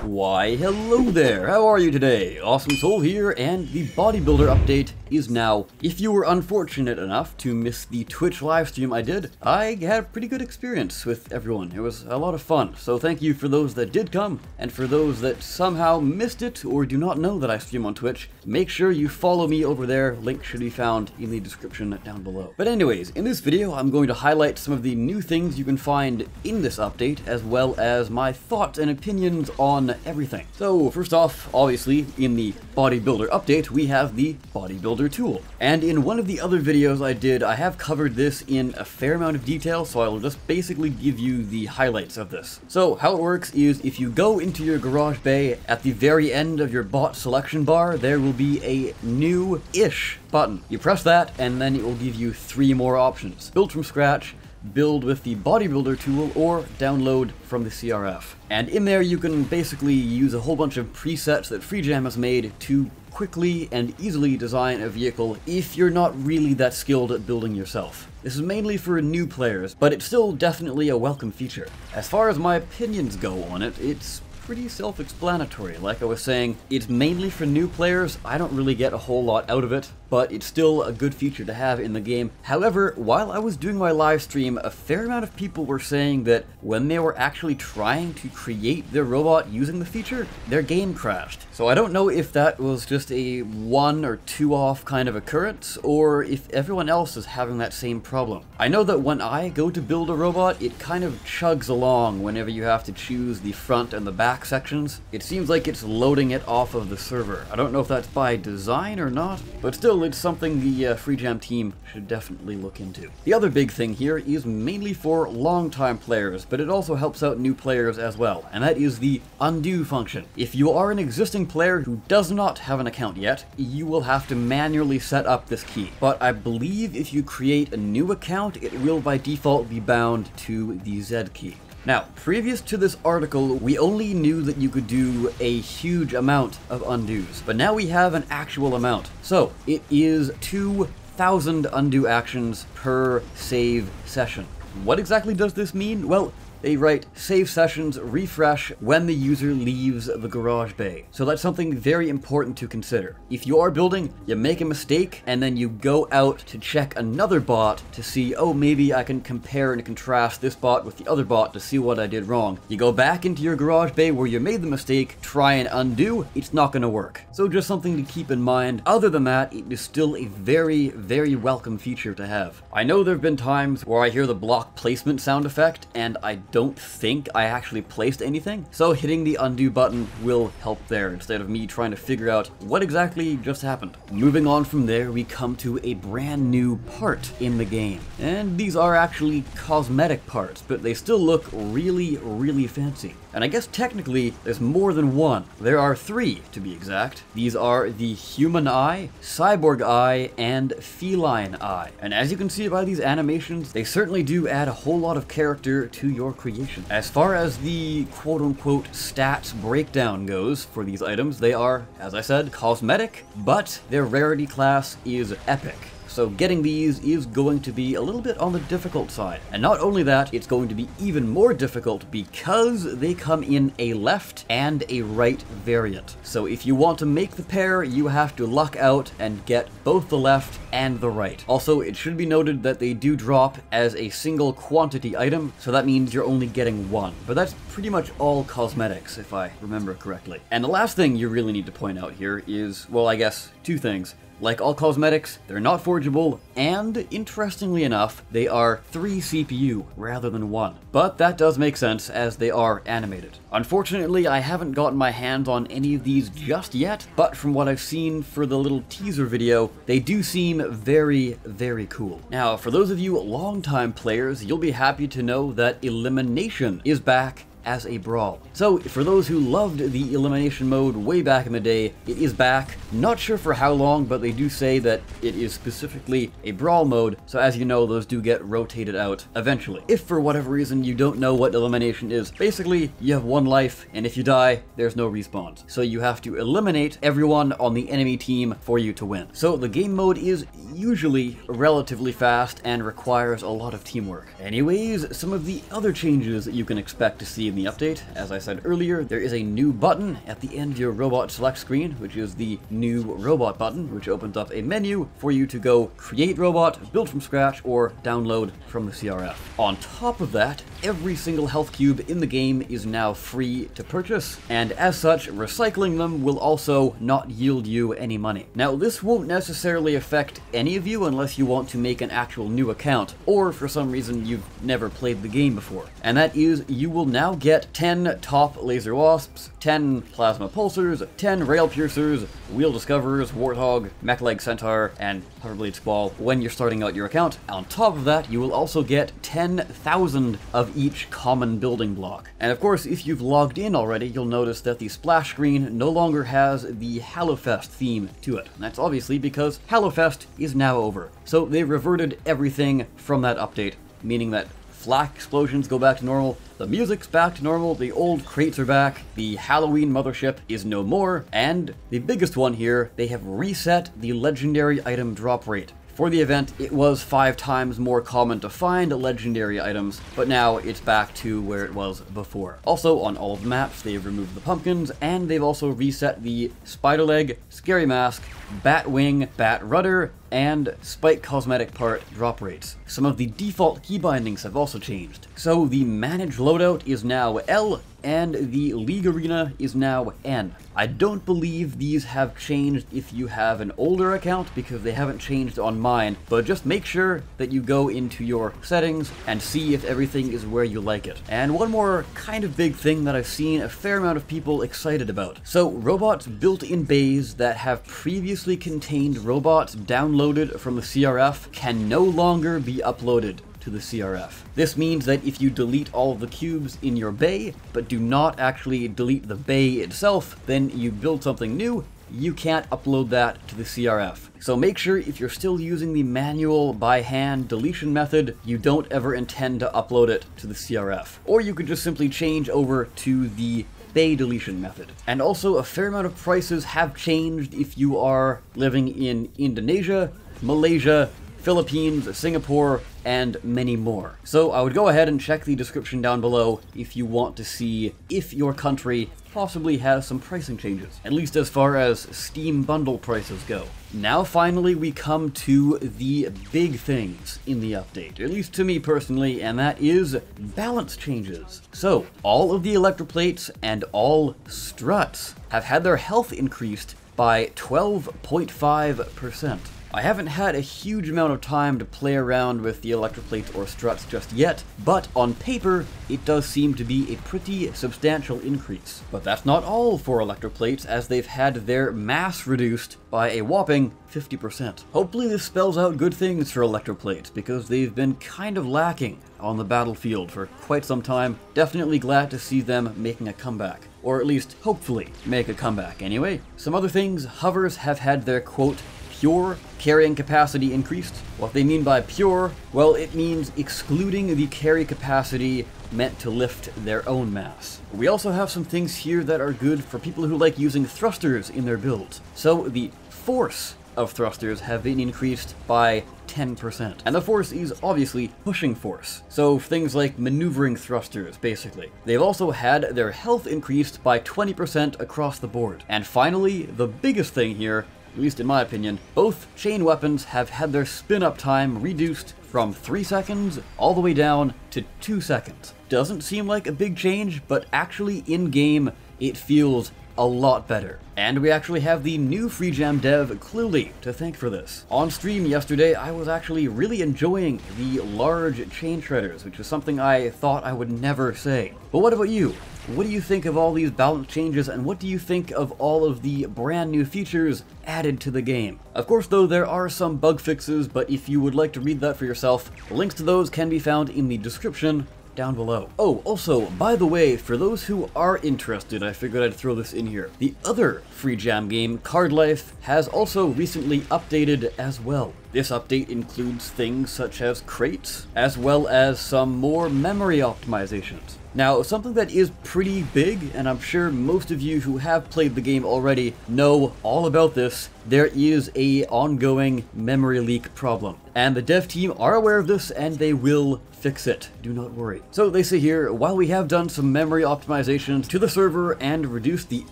Why, hello there, how are you today? Awesome Soul here, and the bodybuilder update is now. If you were unfortunate enough to miss the Twitch livestream I did, I had a pretty good experience with everyone. It was a lot of fun, so thank you for those that did come, and for those that somehow missed it or do not know that I stream on Twitch, make sure you follow me over there. Link should be found in the description down below. But anyways, in this video I'm going to highlight some of the new things you can find in this update, as well as my thoughts and opinions on everything. So first off, obviously, in the bodybuilder update, we have the bodybuilder tool. And in one of the other videos I did, I have covered this in a fair amount of detail, so I'll just basically give you the highlights of this. So how it works is if you go into your garage bay, at the very end of your bot selection bar, there will be a new-ish button. You press that, and then it will give you 3 more options. Build from scratch, build with the bodybuilder tool, or download from the CRF. And in there you can basically use a whole bunch of presets that FreeJam has made to quickly and easily design a vehicle if you're not really that skilled at building yourself. This is mainly for new players, but it's still definitely a welcome feature. As far as my opinions go on it, it's pretty self-explanatory. Like I was saying, it's mainly for new players. I don't really get a whole lot out of it, but it's still a good feature to have in the game. However, while I was doing my live stream, a fair amount of people were saying that when they were actually trying to create their robot using the feature, their game crashed. So I don't know if that was just a 1 or 2 off kind of occurrence, or if everyone else is having that same problem. I know that when I go to build a robot, it kind of chugs along whenever you have to choose the front and the back sections. It seems like it's loading it off of the server. I don't know if that's by design or not, but still, it's something the FreeJam team should definitely look into. The other big thing here is mainly for long-time players, but it also helps out new players as well, and that is the undo function. If you are an existing player who does not have an account yet, you will have to manually set up this key. But I believe if you create a new account, it will by default be bound to the Z key. Now, previous to this article, we only knew that you could do a huge amount of undos, but now we have an actual amount. So, it is 2,000 undo actions per save session. What exactly does this mean? Well, they write save sessions refresh when the user leaves the garage bay. So that's something very important to consider. If you are building, you make a mistake, and then you go out to check another bot to see, oh, maybe I can compare and contrast this bot with the other bot to see what I did wrong. You go back into your garage bay where you made the mistake, try and undo, it's not going to work. So just something to keep in mind. Other than that, it is still a very, very welcome feature to have. I know there have been times where I hear the block placement sound effect, and I don't think I actually placed anything, so hitting the undo button will help there instead of me trying to figure out what exactly just happened. Moving on from there, we come to a brand new part in the game, and these are actually cosmetic parts, but they still look really, really fancy. And I guess technically there's more than one. There are 3 to be exact. These are the human eye, cyborg eye, and feline eye. And as you can see by these animations, they certainly do add a whole lot of character to your creation. As far as the quote-unquote stats breakdown goes for these items, they are, as I said, cosmetic, but their rarity class is epic. So getting these is going to be a little bit on the difficult side. And not only that, it's going to be even more difficult because they come in a left and a right variant. So if you want to make the pair, you have to luck out and get both the left and the right. Also, it should be noted that they do drop as a single quantity item, so that means you're only getting 1. But that's pretty much all cosmetics, if I remember correctly. And the last thing you really need to point out here is, well, I guess 2 things. Like all cosmetics, they're not forgeable, and interestingly enough, they are 3 CPU rather than 1. But that does make sense as they are animated. Unfortunately, I haven't gotten my hands on any of these just yet, but from what I've seen for the little teaser video, they do seem very, very cool. Now, for those of you longtime players, you'll be happy to know that elimination is back as a brawl. So for those who loved the elimination mode way back in the day, it is back. Not sure for how long, but they do say that it is specifically a brawl mode, so as you know, those do get rotated out eventually. If for whatever reason you don't know what elimination is, basically you have 1 life, and if you die, there's no respawns. So you have to eliminate everyone on the enemy team for you to win. So the game mode is usually relatively fast and requires a lot of teamwork. Anyways, some of the other changes that you can expect to see see in the update. As I said earlier, there is a new button at the end of your robot select screen, which is the new robot button, which opens up a menu for you to go create robot, build from scratch, or download from the CRF. On top of that, every single health cube in the game is now free to purchase, and as such, recycling them will also not yield you any money. Now, this won't necessarily affect any of you unless you want to make an actual new account, or for some reason you've never played the game before. And that is, you will now get 10 top laser wasps, 10 plasma pulsars, 10 rail piercers, wheel discoverers, warthog, mech leg centaur, and hoverblade squall when you're starting out your account. On top of that, you will also get 10,000 of each common building block. And of course, if you've logged in already, you'll notice that the splash screen no longer has the Hallowfest theme to it. And that's obviously because Hallowfest is now over. So they reverted everything from that update, meaning that flak explosions go back to normal, the music's back to normal, the old crates are back, the Halloween mothership is no more, and the biggest one here, they have reset the legendary item drop rate. For the event, it was 5 times more common to find legendary items, but now it's back to where it was before. Also, on all of the maps, they've removed the pumpkins, and they've also reset the spider leg, scary mask, bat wing, bat rudder, and spike cosmetic part drop rates. Some of the default key bindings have also changed. So the manage loadout is now L, and the League Arena is now N. I don't believe these have changed if you have an older account, because they haven't changed on mine, but just make sure that you go into your settings and see if everything is where you like it. And one more kind of big thing that I've seen a fair amount of people excited about. So robots built in bays that have previously contained robots downloaded from the CRF can no longer be uploaded to the CRF. This means that if you delete all of the cubes in your bay, but do not actually delete the bay itself, then you build something new, you can't upload that to the CRF. So make sure if you're still using the manual by hand deletion method, you don't ever intend to upload it to the CRF. Or you could just simply change over to the bay deletion method. And also, a fair amount of prices have changed if you are living in Indonesia, Malaysia, Philippines, Singapore, and many more. So I would go ahead and check the description down below if you want to see if your country possibly has some pricing changes, at least as far as Steam bundle prices go. Now finally we come to the big things in the update, at least to me personally, and that is balance changes. So all of the electroplates and all struts have had their health increased by 12.5%. I haven't had a huge amount of time to play around with the electroplates or struts just yet, but on paper, it does seem to be a pretty substantial increase. But that's not all for electroplates, as they've had their mass reduced by a whopping 50%. Hopefully this spells out good things for electroplates, because they've been kind of lacking on the battlefield for quite some time. Definitely glad to see them making a comeback. Or at least, hopefully, make a comeback anyway. Some other things, hovers have had their, quote, pure carrying capacity increased. What they mean by pure, well, it means excluding the carry capacity meant to lift their own mass. We also have some things here that are good for people who like using thrusters in their builds. So the force of thrusters have been increased by 10%. And the force is obviously pushing force. So things like maneuvering thrusters, basically. They've also had their health increased by 20% across the board. And finally, the biggest thing here, at least in my opinion, both chain weapons have had their spin-up time reduced from 3 seconds all the way down to 2 seconds. Doesn't seem like a big change, but actually in-game, it feels a lot better. And we actually have the new Free Jam dev Clearly to thank for this. On stream yesterday, I was actually really enjoying the large chain shredders, which is something I thought I would never say. But what about you? What do you think of all these balance changes, and what do you think of all of the brand new features added to the game? Of course, though, there are some bug fixes, but if you would like to read that for yourself, links to those can be found in the description down below. Oh, also, by the way, for those who are interested, I figured I'd throw this in here. The other Free Jam game, Card Life, has also recently updated as well. This update includes things such as crates, as well as some more memory optimizations. Now, something that is pretty big, and I'm sure most of you who have played the game already know all about this, there is a ongoing memory leak problem. And the dev team are aware of this, and they will fix it. Do not worry. So they say here, while we have done some memory optimizations to the server and reduced the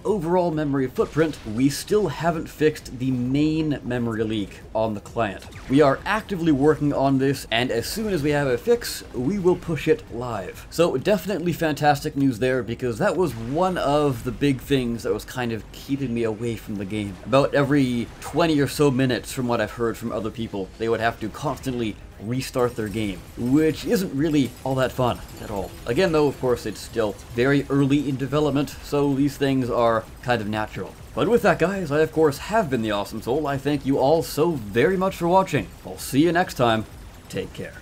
overall memory footprint, we still haven't fixed the main memory leak on the client. We are actively working on this, and as soon as we have a fix, we will push it live. So definitely fantastic news there, because that was one of the big things that was kind of keeping me away from the game. About every 20 or so minutes, from what I've heard from other people, they would have to constantly restart their game, which isn't really all that fun at all. Again though, of course, it's still very early in development, so these things are kind of natural. But with that, guys, I of course have been the Awesome Soul. I thank you all so very much for watching. I'll see you next time. Take care.